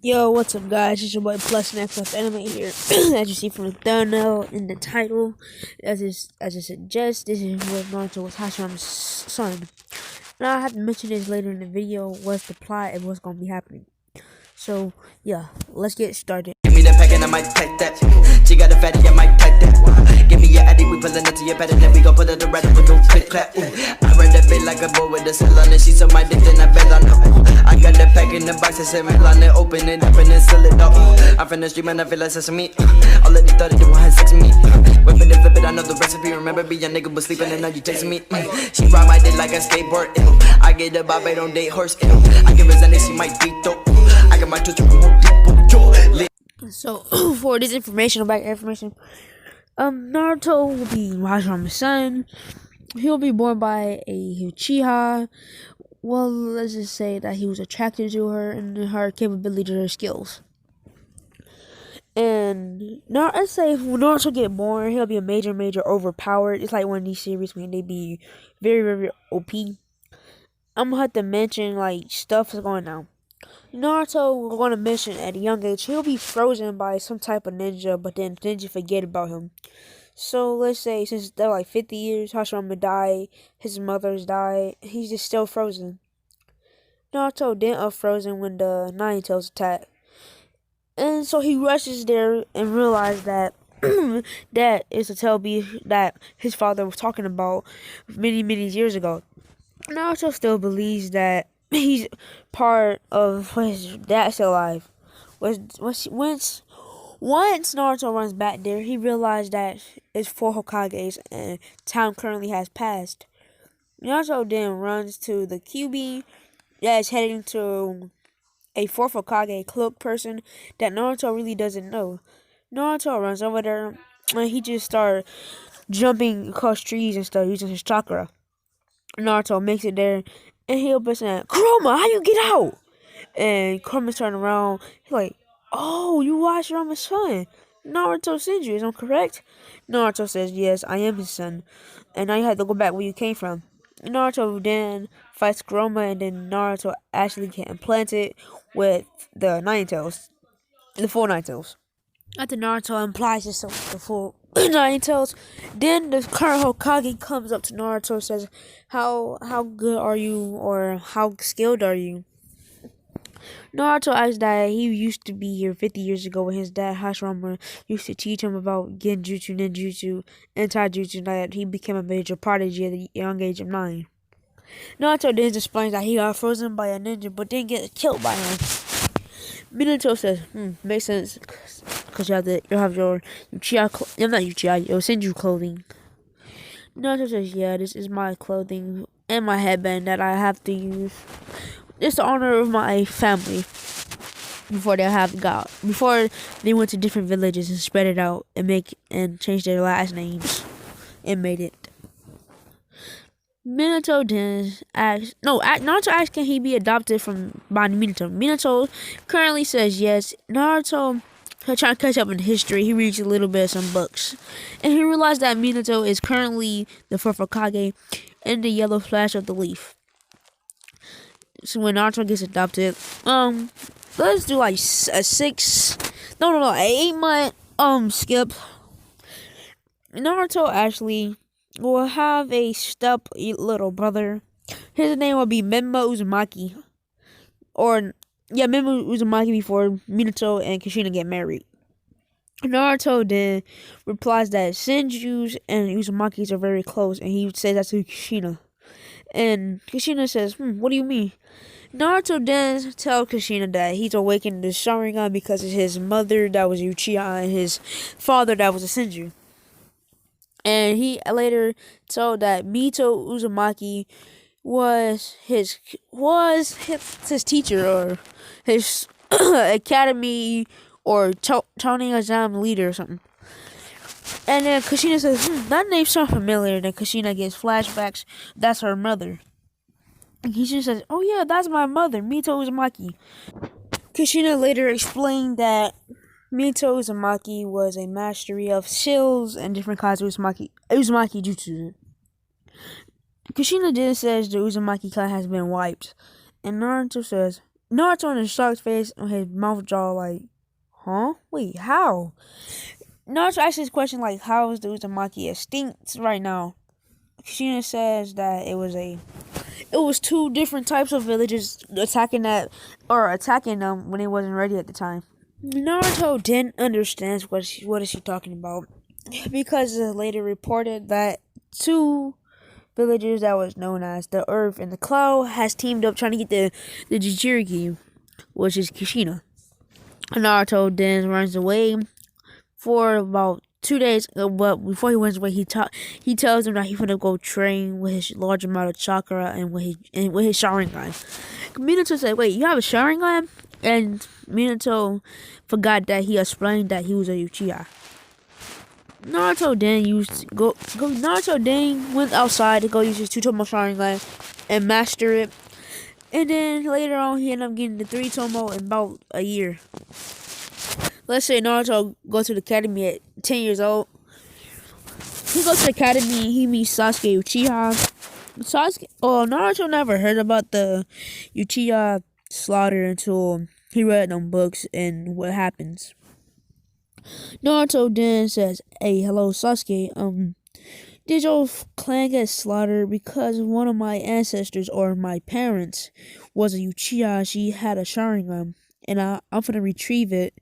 Yo, what's up, guys? It's your boy Plus Next Up Anime here. As you see from the thumbnail in the title, as it suggests, this is what Naruto was Hashirama's son. Now I have to mention this later in the video. What's the plot and what's gonna be happening? So yeah, let's get started. Give me the pack and I might pack that. She got a fatty, I might pack that. Give me your addy, we pullin' it to your better, then we gon' put it around with no click clap. Ooh. I run that bit like a boy with a cell on it. She saw my dick, then I bet on her. I got the pack in the box, I said, man, on it, open it up and then seal it up. I'm from the street, man, I feel like sesame. All of these thought they want have sex with me. Whip it and flip it, I know the recipe. Remember, be a nigga was sleeping and now you chasing me. She ride my dick like a skateboard. I get the bob, I don't date horse. I give her Zenny, she might beat though. I got my twitch from So for this information, Naruto will be Hashirama's son. He'll be born by a Uchiha. Well, let's just say that he was attracted to her and her capability, her skills. And now, let's say if Naruto get born, he'll be a major overpowered. It's like one of these series when they be very OP. I'm gonna have to mention like stuff is going on. Naruto, we're going to mention at a young age, he'll be frozen by some type of ninja, but then ninja forget about him. So let's say since they're like 50 years, Hashirama died, his mother's died, he's just still frozen. Naruto then unfrozen when the Nine Tails attack. And so he rushes there and realizes that that is a Tailby that his father was talking about many years ago. Naruto still believes that he's part of his dad's still alive. Once Naruto runs back there, he realized that it's 4 Hokages and time currently has passed. Naruto then runs to the QB that is heading to a 4th Hokage cloak person that Naruto really doesn't know. Naruto runs over there and he just starts jumping across trees and stuff using his chakra. Naruto makes it there and he'll be saying, Kurama, how you get out? And Kurama's turning around. He's like, oh, you Hashirama's son. Naruto sends you, is that correct? Naruto says, yes, I am his son. And now you have to go back where you came from. Naruto then fights Kurama, and then Naruto actually get implanted with the Nine Tails. The 4 Nine Tails. After Naruto implies himself the 4 Nine Tails, then the current Hokage comes up to Naruto and says, how good are you, or how skilled are you? Naruto asks that he used to be here 50 years ago when his dad Hashirama used to teach him about Genjutsu, Ninjutsu, and Taijutsu, that he became a major prodigy at the young age of 9. Naruto then explains that he got frozen by a ninja but didn't get killed by him. Minato says, makes sense, because you have your Uchiha, not Uchiha, your Senju clothing. Naruto says, yeah, this is my clothing and my headband that I have to use. It's the honor of my family before they went to different villages and spread it out and changed their last names and made it. Naruto asks can he be adopted by Minato. Minato currently says yes. Naruto trying to catch up in history. He reads a little bit of some books, and he realized that Minato is currently the 4th Hokage and the yellow flash of the leaf. So when Naruto gets adopted, let's do like a 8-month skip. Naruto actually will have a step little brother. His name will be Menma Uzumaki. Menma Uzumaki before Minato and Kushina get married. Naruto then replies that Senjus and Uzumakis are very close, and he says that to Kushina. And Kushina says, what do you mean? Naruto then tells Kushina that he's awakened the Sharingan because of his mother that was Uchiha and his father that was a Senju. And he later told that Mito Uzumaki was his teacher or his academy or training exam leader or something. And then Kushina says, that name sounds familiar. Then Kushina gets flashbacks. That's her mother. And Kushina says, oh yeah, that's my mother, Mito Uzumaki. Kushina later explained that Mito Uzumaki was a mastery of shields and different kinds of Uzumaki jutsu. Kushina then says the Uzumaki clan has been wiped. And Naruto says, Naruto on his shocked face on his mouth jaw like, huh? Wait, how? Naruto asks this question like, how is the Uzumaki extinct right now? Kushina says that it was two different types of villagers attacking them when it wasn't ready at the time. Naruto didn't understand what is she talking about because it later reported that two villagers that was known as the Earth and the Cloud has teamed up trying to get the Jinchuriki, which is Kushina. Naruto then runs away for about 2 days, but before he runs away, he tells him that he's gonna go train with his large amount of chakra and with his Sharingan. Minato said, "Wait, you have a Sharingan?" And Minato forgot that he explained that he was a Uchiha. Naruto then went outside to go use his two-tomo Sharingan and master it. And then later on, he ended up getting the three-tomo in about a year. Let's say Naruto goes to the academy at 10 years old. He goes to the academy and he meets Sasuke Uchiha. Naruto never heard about the Uchiha slaughter until he read them books and what happens. Naruto then says, "Hey, hello Sasuke, did your clan get slaughtered because one of my ancestors or my parents was a Uchiha? She had a Sharingan, and I'm gonna retrieve it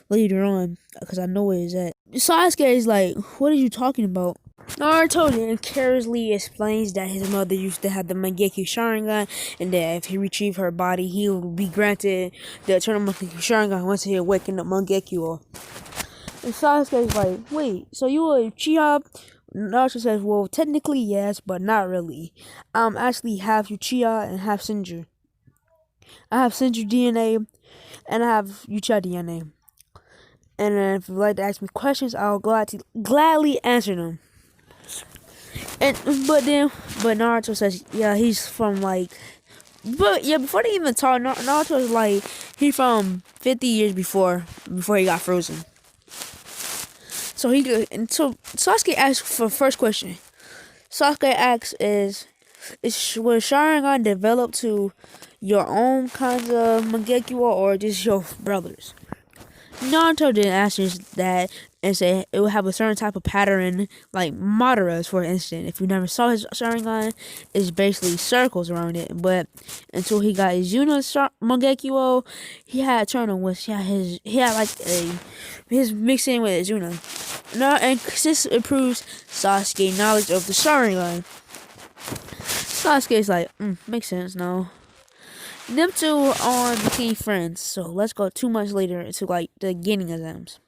later on because I know where it's at." Sasuke is like, "What are you talking about?" Naruto then carelessly explains that his mother used to have the Mangekyo Sharingan, and that if he retrieved her body, he would be granted the Eternal Mangekyo Sharingan once he awakened the Mangekyo. And Sasuke's like, "Wait, so you a Uchiha?" Naruto says, "Well, technically yes, but not really. I'm actually half Uchiha and half Senju. I have Senju DNA and I have Uchiha DNA. And if you'd like to ask me questions, I'll gladly answer them." But Naruto says, yeah, he's from before they even talk, Naruto was like, he's from 50 years before he got frozen. So Sasuke asks for the first question. Sasuke asks was Sharingan developed to your own kinds of Mangekyo or just your brothers? Naruto then answers that and say it will have a certain type of pattern, like Madara's, for instance. If you never saw his Sharingan, it's basically circles around it. But until he got his Mangekyo, he had a turn on which he had like his mixing with his Izuna. And this improves Sasuke's knowledge of the Sharingan. Sasuke's like, makes sense now. Them two became friends, so let's go 2 months later into like the Genin exams.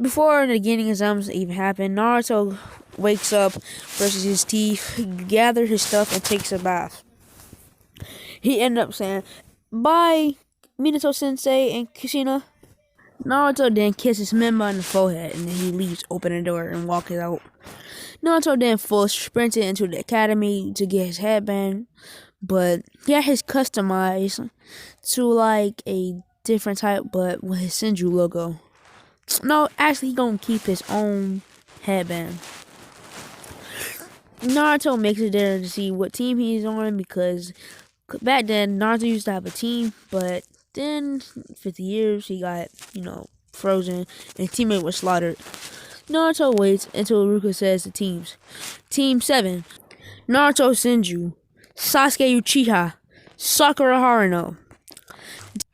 Before the Genin exams even happen, Naruto wakes up, brushes his teeth, gathers his stuff, and takes a bath. He ended up saying, "Bye, Minato Sensei and Kushina." Naruto then kisses Mimba on the forehead, and then he leaves, open the door, and walks out. Naruto then full sprinted into the academy to get his headband, but he had his customized to like a different type, but with his Senju logo. No, actually, he gonna keep his own headband. Naruto makes it there to see what team he's on because back then Naruto used to have a team, but then 50 years he got frozen and his teammate was slaughtered. Naruto waits until Iruka says the teams. Team 7, Naruto Senju, Sasuke Uchiha, Sakura Haruno.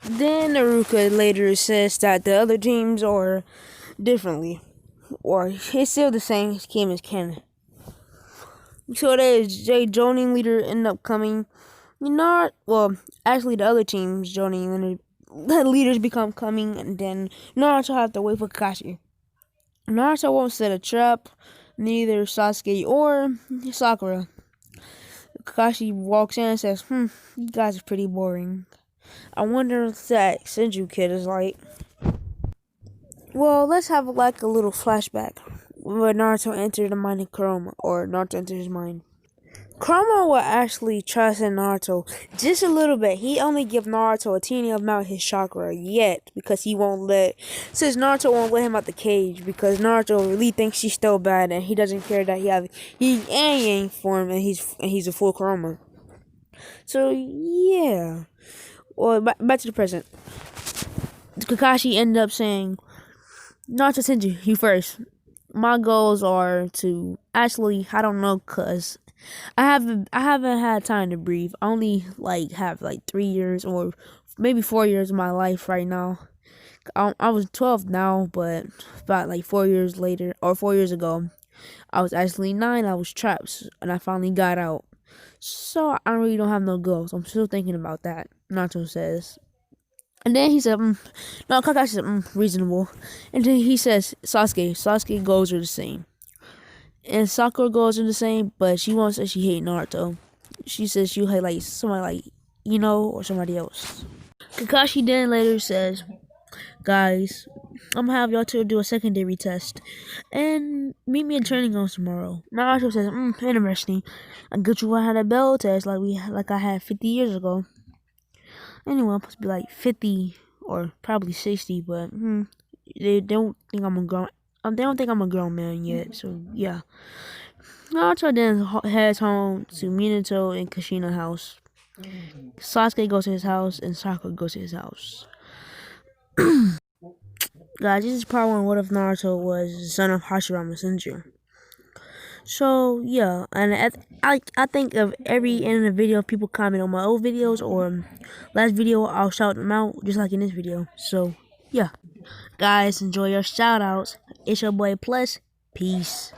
Then Iruka later says that the other teams are differently, or it's still the same team as canon. So there's J Jonin leader end up coming. Actually the other teams Jonin leaders become coming, and then Naruto have to wait for Kakashi. Naruto won't set a trap, neither Sasuke or Sakura. Kakashi walks in and says, "You guys are pretty boring. I wonder what that Senju kid is like." Well, let's have a little flashback where Naruto entered the mind of Kurama, or Naruto entered his mind. Kurama will actually trust in Naruto just a little bit. He only give Naruto a teeny amount of his chakra yet, because since Naruto won't let him out the cage, because Naruto really thinks he's still bad and he doesn't care that he Yang form and he's a full Kurama. So yeah. Or back to the present. Kakashi ended up saying, "Not to Shinji, you first. My goals are to actually, I don't know, cause I haven't had time to breathe. I only have 3 years or maybe 4 years of my life right now. I was 12 now, but about 4 years later or 4 years ago, I was actually 9. I was trapped, and I finally got out. So I really don't have no goals. I'm still thinking about that." Naruto says. And then he said, no, Kakashi said, reasonable. And then he says, Sasuke goals are the same. And Sakura goals are the same, but she won't say she hate Naruto. She says she hate somebody or somebody else. Kakashi then later says, "Guys, I'm gonna have y'all two do a secondary test. And meet me in training grounds tomorrow." Naruto says, interesting. I get you had a bell test like I had 50 years ago. Anyway, I'm supposed to be 50 or probably 60, but they don't think I'm a grown. They don't think I'm a grown man yet. So yeah. Naruto then heads home to Minato and Kushina house. Sasuke goes to his house and Sakura goes to his house. Guys, this is part 1. What if Naruto was the son of Hashirama Senju? So yeah, and I think of every end of the video, if people comment on my old videos or last video, I'll shout them out just like in this video. So yeah, guys, enjoy your shout outs. It's your boy Plus. Peace.